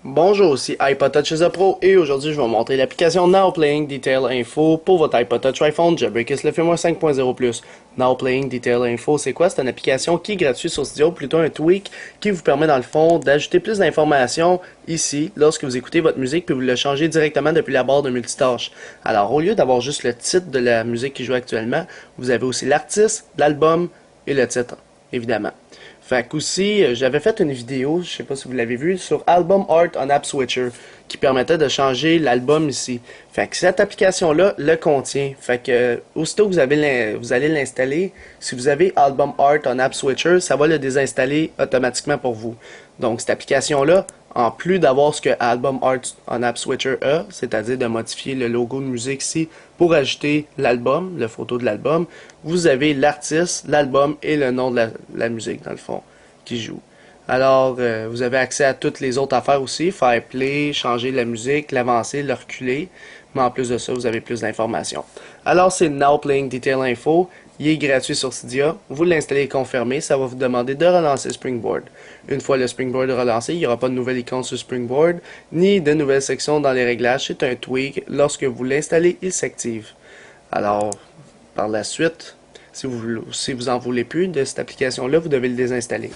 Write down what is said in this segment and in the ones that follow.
Bonjour, ici iPod Touch is a Pro et aujourd'hui je vais vous montrer l'application Now Playing Detail Info pour votre iPod Touch iPhone Jailbreakers le firmware 5.0+. Now Playing Detail Info, c'est quoi? C'est une application qui est gratuite sur Cydia, plutôt un tweak qui vous permet dans le fond d'ajouter plus d'informations ici lorsque vous écoutez votre musique puis vous le changez directement depuis la barre de multitâche. Alors au lieu d'avoir juste le titre de la musique qui joue actuellement, vous avez aussi l'artiste, l'album et le titre, évidemment. Fait qu'aussi, j'avais fait une vidéo, je sais pas si vous l'avez vu, sur Album Art on App Switcher, qui permettait de changer l'album ici. Fait que cette application-là le contient. Fait que, aussitôt que vous allez l'installer, si vous avez Album Art on App Switcher, ça va le désinstaller automatiquement pour vous. Donc, cette application-là, en plus d'avoir ce que Album Art on App Switcher a, c'est-à-dire de modifier le logo de musique ici pour ajouter l'album, la photo de l'album, vous avez l'artiste, l'album et le nom de la musique, dans le fond, qui joue. Alors, vous avez accès à toutes les autres affaires aussi, faire play, changer la musique, l'avancer, le reculer, mais en plus de ça, vous avez plus d'informations. Alors, c'est Now Playing Detail Info. Il est gratuit sur Cydia. Vous l'installez et confirmez, ça va vous demander de relancer Springboard. Une fois le Springboard relancé, il n'y aura pas de nouvelle icône sur Springboard, ni de nouvelles sections dans les réglages. C'est un tweak. Lorsque vous l'installez, il s'active. Alors, par la suite, si vous en voulez plus de cette application-là, vous devez le désinstaller.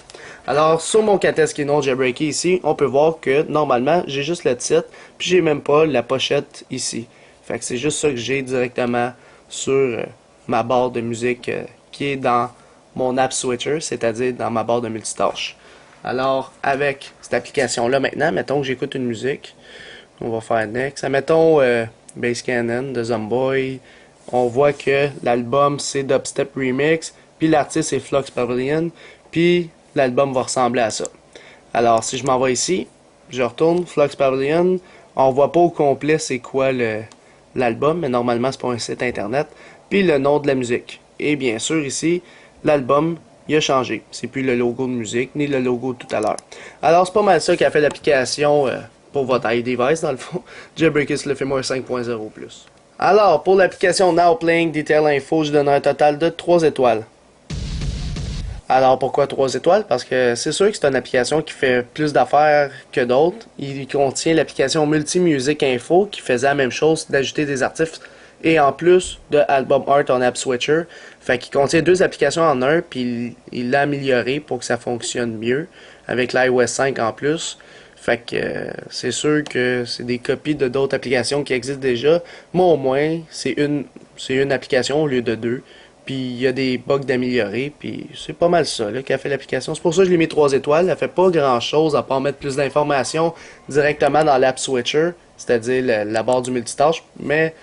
Alors, sur mon K-Test qui est non jailbreaké ici, on peut voir que, normalement, j'ai juste le titre, puis j'ai même pas la pochette ici. Fait que c'est juste ça que j'ai directement sur ma barre de musique qui est dans mon App Switcher, c'est-à-dire dans ma barre de multitâche. Alors, avec cette application-là maintenant, mettons que j'écoute une musique, on va faire next. Mettons Bass Cannon de Zomboy. On voit que l'album c'est Dubstep Remix, puis l'artiste c'est Flux Pavilion, puis l'album va ressembler à ça. Alors, si je m'en vais ici, je retourne, Flux Pavilion, on voit pas au complet c'est quoi l'album, mais normalement c'est pas un site internet, puis le nom de la musique. Et bien sûr ici, l'album, il a changé. C'est plus le logo de musique, ni le logo de tout à l'heure. Alors c'est pas mal ça qui a fait l'application pour votre iDevice dans le fond. Jailbreakers le firmware 5.0+. Alors, pour l'application Now Playing Detail Info, je donnerai un total de 3 étoiles. Alors, pourquoi 3 étoiles? Parce que c'est sûr que c'est une application qui fait plus d'affaires que d'autres. Il contient l'application Multi-Music Info qui faisait la même chose, d'ajouter des artistes et en plus de Album Art on App Switcher. Fait qu'il contient deux applications en un, puis il l'a amélioré pour que ça fonctionne mieux, avec l'iOS 5 en plus. Fait que c'est sûr que c'est des copies de d'autres applications qui existent déjà, mais au moins c'est une application au lieu de deux. Puis il y a des bugs d'améliorer, puis c'est pas mal ça là, qui a fait l'application. C'est pour ça que je lui ai mis 3 étoiles. Elle fait pas grand chose à part mettre plus d'informations directement dans l'App Switcher, c'est-à-dire la barre du multitâche, mais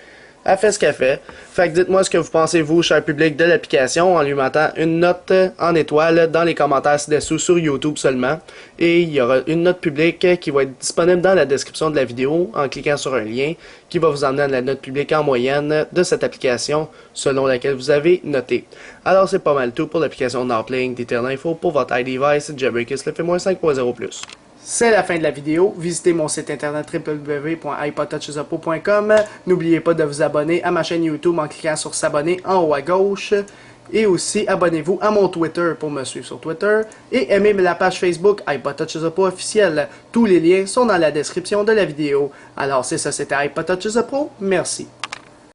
elle fait ce qu'elle fait. Fait que dites-moi ce que vous pensez, vous, cher public, de l'application en lui mettant une note en étoile dans les commentaires ci-dessous sur YouTube seulement. Et il y aura une note publique qui va être disponible dans la description de la vidéo en cliquant sur un lien qui va vous emmener à la note publique en moyenne de cette application selon laquelle vous avez noté. Alors c'est pas mal tout pour l'application Now Playing Detail Info pour votre iDevice Jailbreakers le firmware 5.0+. C'est la fin de la vidéo. Visitez mon site internet www.ipodtouchasapo.com. N'oubliez pas de vous abonner à ma chaîne YouTube en cliquant sur s'abonner en haut à gauche. Et aussi, abonnez-vous à mon Twitter pour me suivre sur Twitter. Et aimez la page Facebook iPod Touch is a Pro officielle. Tous les liens sont dans la description de la vidéo. Alors c'est ça, c'était iPod Touch is a Pro. Merci.